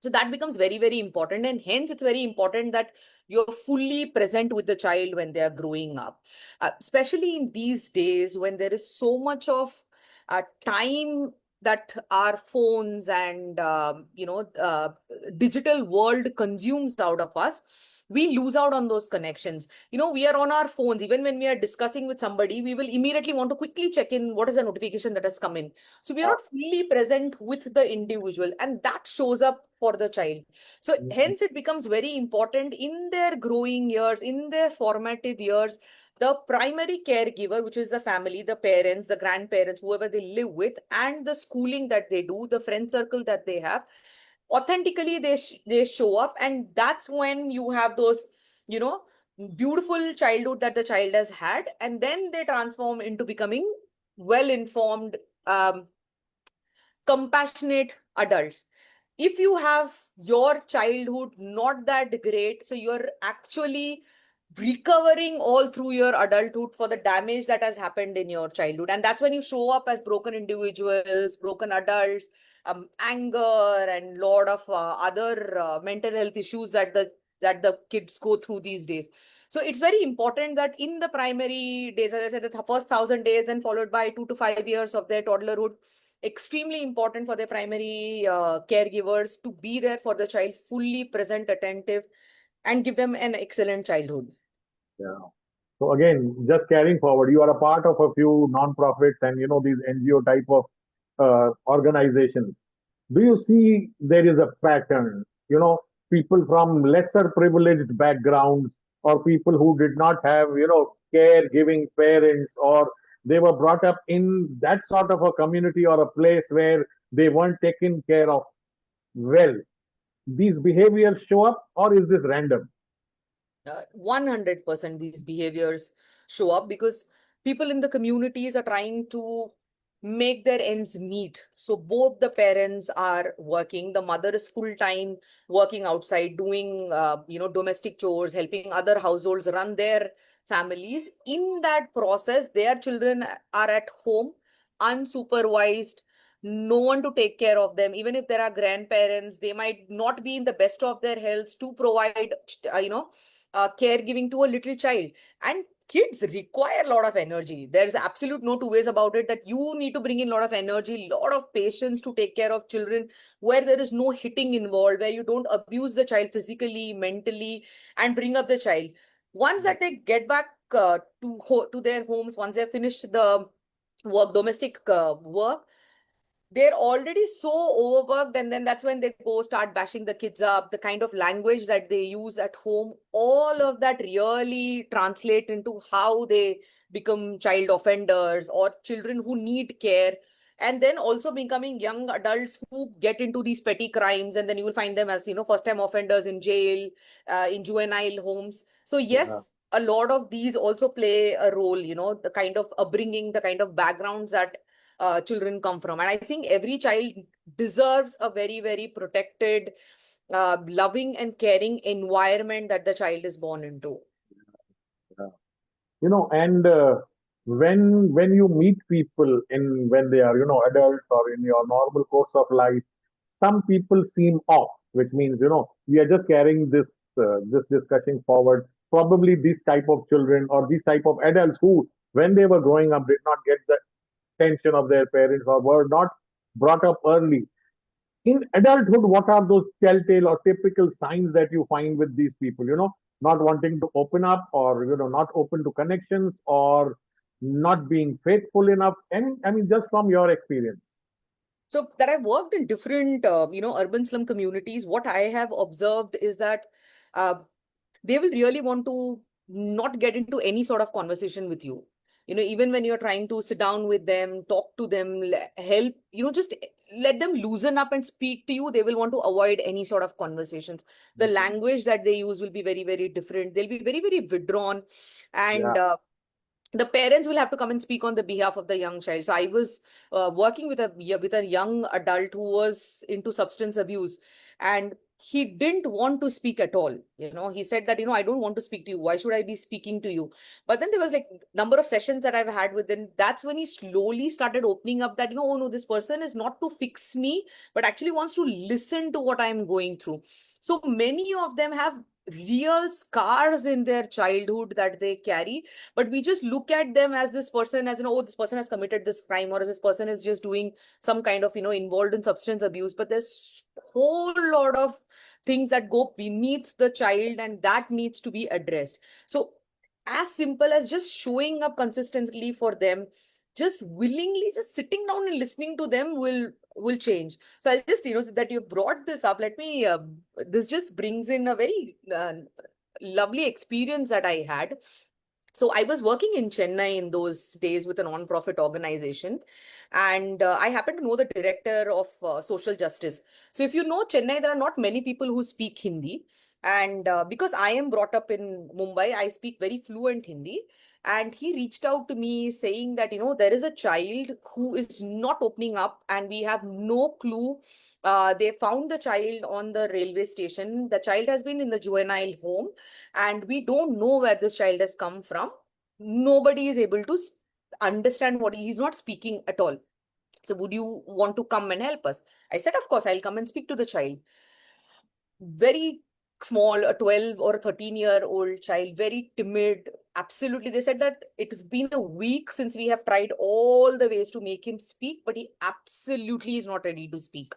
So that becomes very, very important, and hence it's very important that you're fully present with the child when they are growing up, especially in these days when there is so much of time that our phones and digital world consumes out of us. We lose out on those connections. We are on our phones. Even when we are discussing with somebody, we will immediately want to quickly check in what is the notification that has come in. So we are not fully present with the individual, and that shows up for the child. So hence it becomes very important in their growing years, in their formative years, the primary caregiver, which is the family, the parents, the grandparents, whoever they live with, and the schooling that they do, the friend circle that they have, authentically they show up, and that's when you have those you know beautiful childhood that the child has had, and then they transform into becoming well informed, compassionate adults. If you have your childhood not that great, so you're actually recovering all through your adulthood for the damage that has happened in your childhood. And that's when you show up as broken individuals, broken adults, anger, and lot of other mental health issues that the kids go through these days. So it's very important that in the primary days, as I said, the first 1,000 days and followed by 2 to 5 years of their toddlerhood, extremely important for their primary caregivers to be there for the child, fully present, attentive, and give them an excellent childhood. Yeah. So again, just carrying forward, you are a part of a few non-profits and these NGO type of organizations. Do you see there is a pattern? People from lesser privileged backgrounds or people who did not have caregiving parents, or they were brought up in that sort of a community or a place where they weren't taken care of well. These behaviors show up, or is this random? 100% these behaviors show up because people in the communities are trying to make their ends meet. So both the parents are working. The mother is full time working outside, doing domestic chores, helping other households run their families. In that process, their children are at home, unsupervised, no one to take care of them. Even if there are grandparents, they might not be in the best of their health to provide caregiving to a little child. And kids require a lot of energy. There's absolute no two ways about it that you need to bring in a lot of energy, lot of patience to take care of children, where there is no hitting involved, where you don't abuse the child physically, mentally, and bring up the child. Once that they get back to their homes, once they've finished the domestic work, they're already so overworked, and then that's when they go start bashing the kids up. The kind of language that they use at home, all of that really translate into how they become child offenders or children who need care, and then also becoming young adults who get into these petty crimes, and then you will find them as first time offenders in jail, in juvenile homes. So Yeah. yes, a lot of these also play a role, the kind of upbringing, the kind of backgrounds that children come from. And I think every child deserves a very, very protected, loving and caring environment that the child is born into. Yeah. And when you meet people in when they are adults or in your normal course of life, some people seem off, which means we are just carrying this discussion forward. Probably these type of children or these type of adults who, when they were growing up, did not get the attention of their parents or were not brought up early. In adulthood, what are those telltale or typical signs that you find with these people? Not wanting to open up, or not open to connections, or not being faithful enough. And I mean, just from your experience. So that I've worked in different, urban slum communities, what I have observed is that uh, they will really want to not get into any sort of conversation with you. Even when you're trying to sit down with them, talk to them, help, just let them loosen up and speak to you, they will want to avoid any sort of conversations. The language that they use will be very, very different. They'll be very, very withdrawn. And Yeah. the parents will have to come and speak on the behalf of the young child. So I was working with a young adult who was into substance abuse, and he didn't want to speak at all. He said that, I don't want to speak to you. Why should I be speaking to you? But then there was like number of sessions that I've had with him. That's when he slowly started opening up that, oh no, this person is not to fix me, but actually wants to listen to what I'm going through. So many of them have real scars in their childhood that they carry, but we just look at them as this person, as oh, this person has committed this crime, or this person is just doing some kind of involved in substance abuse. But there's whole lot of things that go beneath the child, and that needs to be addressed. So as simple as just showing up consistently for them, just willingly just sitting down and listening to them will change. So I just that you brought this up, let me this just brings in a very lovely experience that I had. So I was working in Chennai in those days with a non-profit organization, and I happen to know the director of social justice. So if you know Chennai, there are not many people who speak Hindi, and because I am brought up in Mumbai, I speak very fluent Hindi. And he reached out to me saying that, there is a child who is not opening up and we have no clue. They found the child on the railway station. The child has been in the juvenile home and we don't know where this child has come from. Nobody is able to understand what he's not speaking at all. So would you want to come and help us? I said, of course, I'll come and speak to the child. Very small, a 12 or a 13-year-old child, very timid. Absolutely. They said that it's been a week since we have tried all the ways to make him speak, but he absolutely is not ready to speak.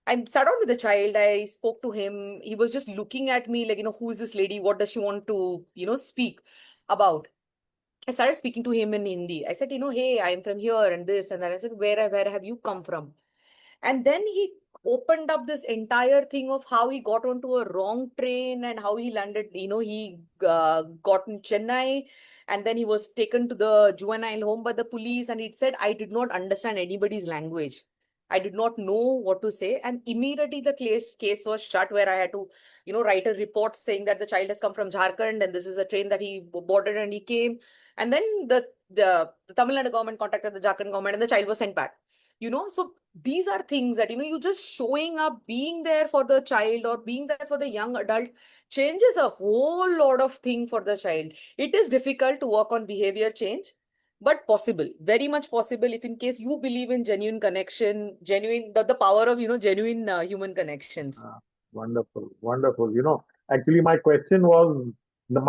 I sat down with the child. I spoke to him. He was just looking at me like, who is this lady? What does she want to, speak about? I started speaking to him in Hindi. I said, hey, I'm from here and this and that. I said, where have you come from? And then he opened up this entire thing of how he got onto a wrong train and how he landed, he got in Chennai and then he was taken to the juvenile home by the police. And he said, I did not understand anybody's language. I did not know what to say. And immediately the case was shut where I had to, write a report saying that the child has come from Jharkhand and this is a train that he boarded and he came. And then the Tamil Nadu government contacted the Jharkhand government and the child was sent back. So these are things that, you just showing up, being there for the child or being there for the young adult changes a whole lot of thing for the child. It is difficult to work on behavior change, but possible, very much possible if in case you believe in genuine connection, the power of, genuine human connections. Wonderful, wonderful. Actually, my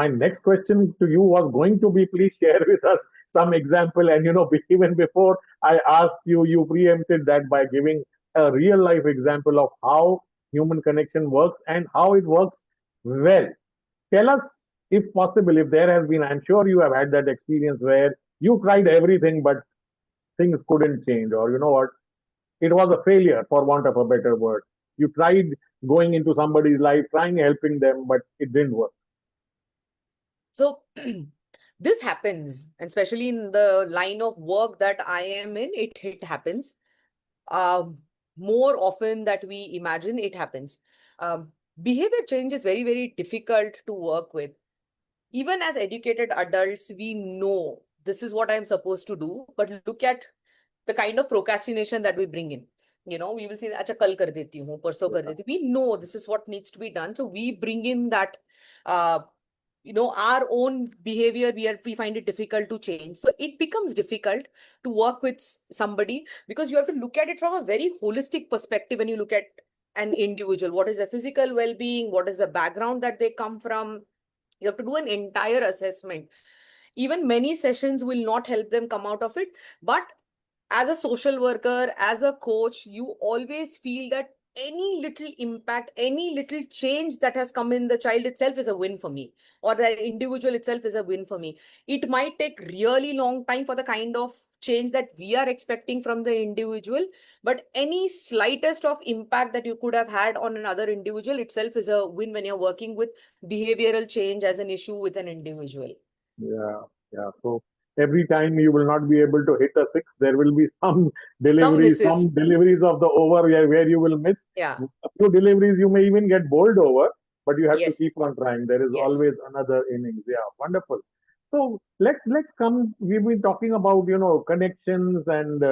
next question to you was going to be, please share with us some example. And, even before I asked you, you preempted that by giving a real life example of how human connection works and how it works well. Tell us, if possible, if there has been, I'm sure you have had that experience where you tried everything, but things couldn't change, or what? It was a failure, for want of a better word. You tried going into somebody's life, trying helping them, but it didn't work. So this happens, and especially in the line of work that I am in, it happens. More often that we imagine it happens. Behavior change is very, very difficult to work with. Even as educated adults, we know this is what I'm supposed to do, but look at the kind of procrastination that we bring in. We will say, acha, kal kar deti hu, parso kar deti. We know this is what needs to be done. So we bring in that, our own behavior, we find it difficult to change. So it becomes difficult to work with somebody because you have to look at it from a very holistic perspective when you look at an individual. What is their physical well-being? What is the background that they come from? You have to do an entire assessment. Even many sessions will not help them come out of it. But as a social worker, as a coach, you always feel that any little impact, any little change that has come in the child itself is a win for me, or the individual itself is a win for me. It might take really long time for the kind of change that we are expecting from the individual, but any slightest of impact that you could have had on another individual itself is a win when you're working with behavioral change as an issue with an individual. Yeah, yeah. So every time you will not be able to hit a six, there will be some deliveries, some deliveries of the over where you will miss. Yeah. A few deliveries you may even get bowled over, but you have Yes. to keep on trying. There is Yes. always another innings. Yeah, wonderful. So let's come. We've been talking about connections and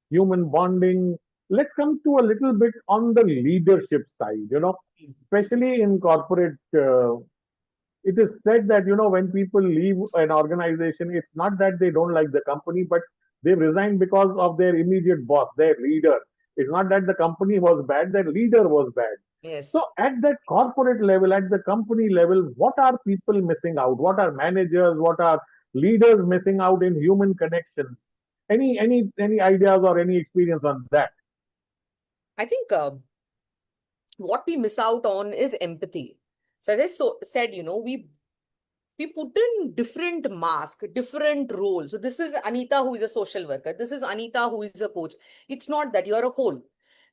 human bonding. Let's come to a little bit on the leadership side. Especially in corporate. It is said that when people leave an organization, it's not that they don't like the company, but they resign because of their immediate boss, their leader. It's not that the company was bad, their leader was bad. Yes. So at that corporate level, at the company level, what are people missing out? What are managers, what are leaders missing out in human connections? Any ideas or any experience on that? I think what we miss out on is empathy. So as I said, we put in different masks, different roles. So this is Anitha, who is a social worker. This is Anitha, who is a coach. It's not that. You're a whole.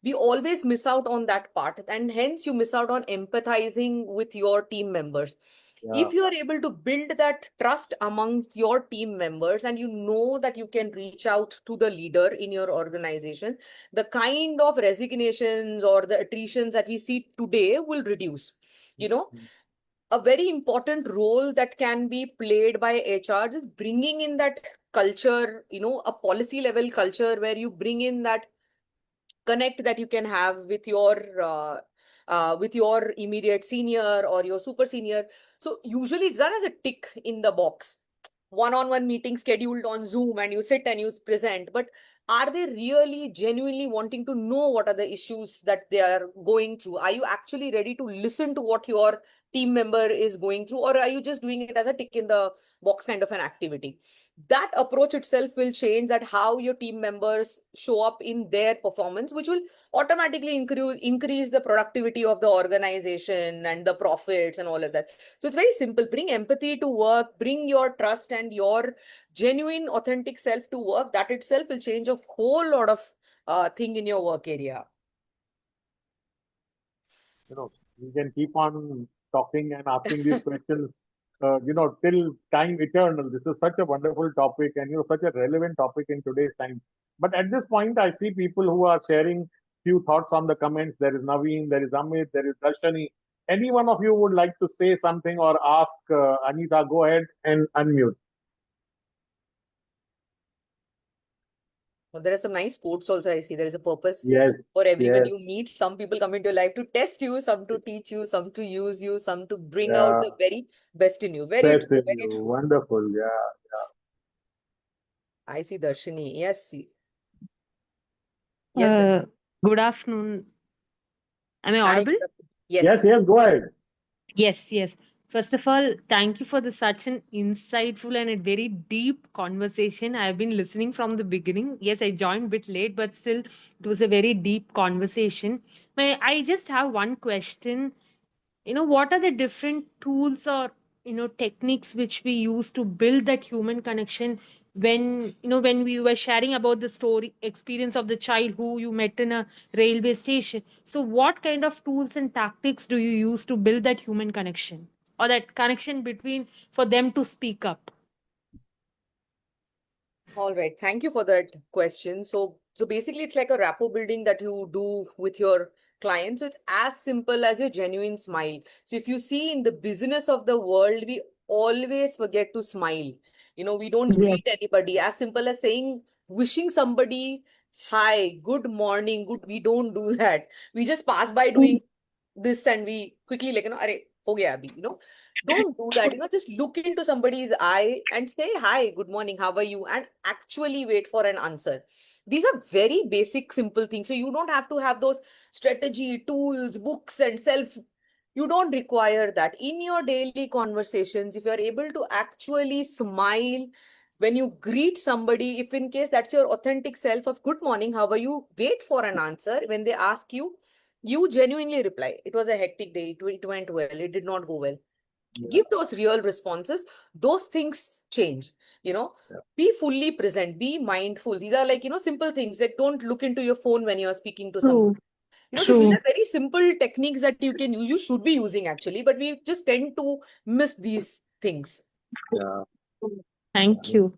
We always miss out on that part, and hence you miss out on empathizing with your team members. Yeah. If you are able to build that trust amongst your team members and you know that you can reach out to the leader in your organization, the kind of resignations or the attritions that we see today will reduce. a very important role that can be played by HR, just bringing in that culture, a policy level culture where you bring in that connect that you can have with your immediate senior or your super senior. So usually it's done as a tick in the box, one-on-one meeting scheduled on Zoom, and you sit and you present. But are they really genuinely wanting to know what are the issues that they are going through? Are you actually ready to listen to what your team member is going through, or are you just doing it as a tick in the box kind of an activity? That approach itself will change that how your team members show up in their performance, which will automatically increase the productivity of the organization and the profits and all of that. So it's very simple. Bring empathy to work, bring your trust and your genuine, authentic self to work. That itself will change a whole lot of thing in your work area. We can keep on talking and asking these questions, till time eternal. This is such a wonderful topic and, such a relevant topic in today's time. But at this point, I see people who are sharing few thoughts on the comments. There is Naveen, there is Amit, there is Darshani. Any one of you would like to say something or ask Anita, go ahead and unmute. Well, there are some nice quotes also. I see there is a purpose Yes, for everyone yes, you meet. Some people come into your life to test you, some to teach you, some to use you, some to bring out yeah, the very best in you. Very best true, in very you. true. Wonderful, yeah. I see Darshini. Yes, yes, Uh, Darshini. Good afternoon. Am I Hi. audible? Yes, Yes. yes, go ahead. Yes, yes. First of all, thank you for such an insightful and a very deep conversation. I have been listening from the beginning. Yes, I joined a bit late, but still, it was a very deep conversation. I just have one question. What are the different tools or techniques which we use to build that human connection when we were sharing about the story experience of the child who you met in a railway station? So what kind of tools and tactics do you use to build that human connection or that connection between for them to speak up? All right. Thank you for that question. So basically, it's like a rapport building that you do with your clients. So it's as simple as your genuine smile. So if you see in the business of the world, we always forget to smile. We don't Yes. greet anybody. As simple as saying, wishing somebody, hi, good morning, good. We don't do that. We just pass by doing this and we quickly like, Arey, ho gaya abhi, don't do that. Just look into somebody's eye and say, hi, good morning, how are you? And actually wait for an answer. These are very basic, simple things. So you don't have to have those strategy, tools, books, and self. You don't require that. In your daily conversations, if you're able to actually smile when you greet somebody, if in case that's your authentic self of good morning, how are you? Wait for an answer. When they ask you, you genuinely reply, it was a hectic day, it went well, it did not go well. Yeah, Give those real responses. Those things change. yeah. Be fully present, be mindful. These are like, simple things, like don't look into your phone when you're speaking to somebody. True. So these True. are very simple techniques that you can use, you should be using actually, but we just tend to miss these things. Yeah. Thank you.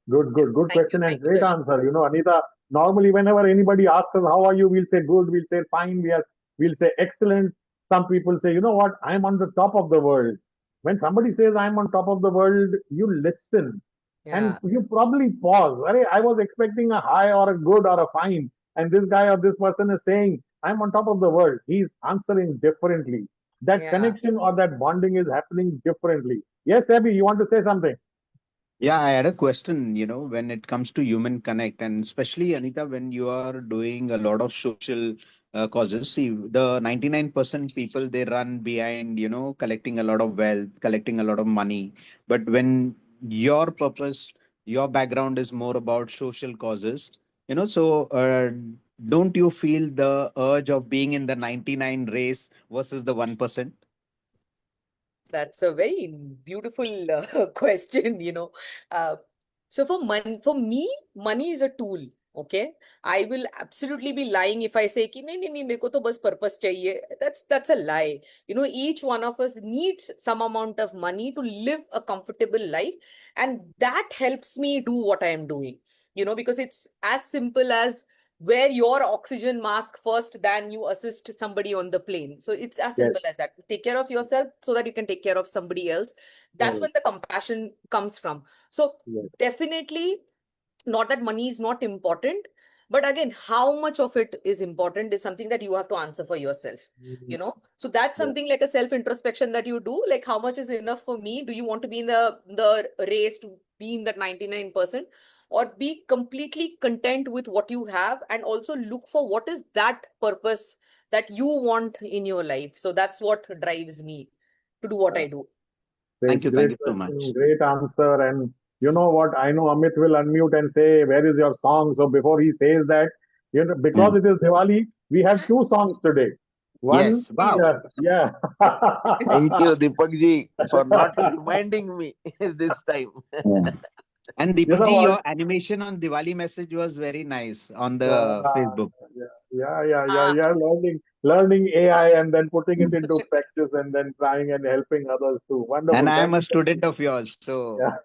Good, Yeah. good, good Thank you. question and Thank you, great Darshini. answer. Anita, normally whenever anybody asks us, how are you? We'll say good, we'll say fine, we'll say excellent. Some people say, you know what, I'm on the top of the world. When somebody says I'm on top of the world, you listen and Yeah. you probably pause. I was expecting a high or a good or a fine. And this guy or this person is saying, I'm on top of the world. He's answering differently. That Yeah. connection or that bonding is happening differently. Yes, Abby, you want to say something? Yeah, I had a question, when it comes to human connect, and especially Anita, when you are doing a lot of social causes. See, the 99% people they run behind, collecting a lot of wealth, collecting a lot of money. But when your purpose, your background is more about social causes, don't you feel the urge of being in the 99 race versus the 1%? That's a very beautiful question, Uh, so for me, money is a tool. Okay, I will absolutely be lying if I say कि नहीं नहीं नहीं मेरे को तो बस purpose चाहिए. That's a lie. Each one of us needs some amount of money to live a comfortable life, and that helps me do what I am doing. Because it's as simple as wear your oxygen mask first than you assist somebody on the plane. So it's as Yes. simple as that. Take care of yourself so that you can take care of somebody else. That's Yes. when the compassion comes from. So Yes. definitely, not that money is not important, but again, how much of it is important is something that you have to answer for yourself, you know. So that's Yes. something like a self introspection that you do, like how much is enough for me. Do you want to be in the race to be in that 99%, or be completely content with what you have, and also look for what is that purpose that you want in your life. So that's what drives me to do what I do. Thank you. Great Thank you so question, much. great answer. And you know what? I know Amit will unmute and say, "Where is your song?" So before he says that, you know, because Mm. it is Diwali, we have two songs today. One, Yes. Wow. yeah. Thank you, Deepak ji, for not reminding me this time. Yeah. And You Deepak know ji, what? your animation on Diwali message was very nice on Yeah, the Facebook. Ah, yeah. Learning AI and then putting it into practice and then trying and helping others too. And Wonderful. I am Thank a you. student of yours. So, Yeah.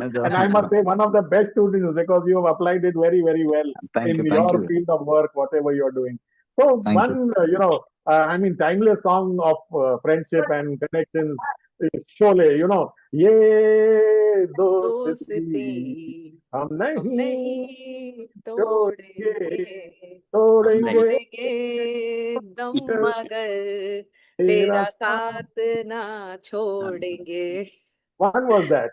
you know, And I must say, one of the best students because you have applied it very, very well thank in you. Thank your you. field of work, whatever you're doing. So, Thank you. one, I mean, timeless song of friendship and connections is Sholay, Ye dosti दोस्ती hum हम nahi नहीं छोड़ेंगे, तोड़ेंगे, छोड़ेंगे तोड़ेंगे दम मगर तेरा तेरा साथ. साथ ना छोड़ेंगे. One was that.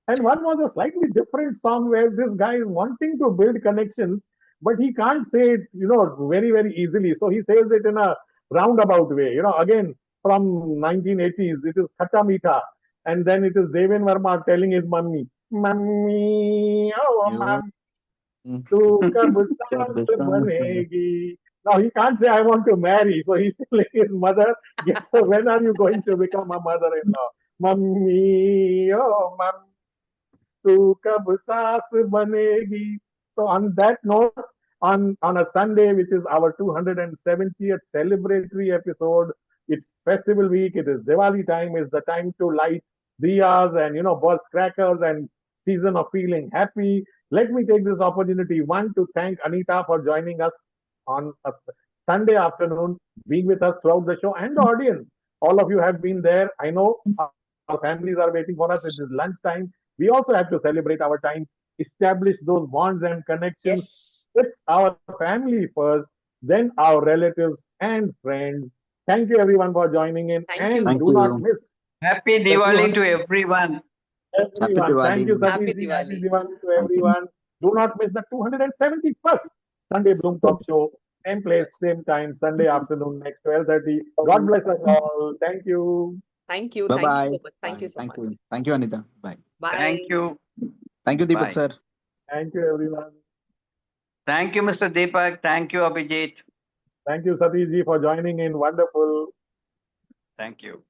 And one was a slightly different song where this guy is wanting to build connections, but he can't say it, very, very easily. So he says it in a roundabout way. Again, from 1980s, it is Khata Meetha. And then it is Devin Verma telling his mummy, Mummy, oh, You. mum, tu kab saas banegi. Now he can't say, I want to marry. So he's telling his mother, when are you going to become a mother-in-law? Mummy, oh, mum. तू कब सास बनेगी. So on that note, on a Sunday, which is our 270th celebratory episode, it's festival week, it is Diwali time, it's the time to light diyas and burst crackers and season of feeling happy. Let me take this opportunity, one, to thank Anita for joining us on a Sunday afternoon, being with us throughout the show, and the audience. All of you have been there. I know our families are waiting for us. It is lunchtime. We also have to celebrate our time, establish those bonds and connections. Yes. It's our family first, then our relatives and friends. Thank you everyone for joining in, Thank you and so Thank do much. not you. miss Happy the Diwali 200. to everyone. Happy Everyone, thank you, Diwali. Happy Satish ji. Happy Diwali. Diwali to Thank you. everyone. Do not miss the 271st Sunday Bloom Talk Show. Same place, same time, Sunday afternoon, next 12:30. God bless us all. Thank you. Thank you. Bye Thank you bye. so much. Thank you Bye. so Thank much. you. Thank you, Anita. Bye. Thank Bye. you. Thank you, Deepak Bye. sir. Thank you, everyone. Thank you, Mr. Deepak. Thank you, Abhijit. Thank you, Satish ji, for joining in. Wonderful. Thank you.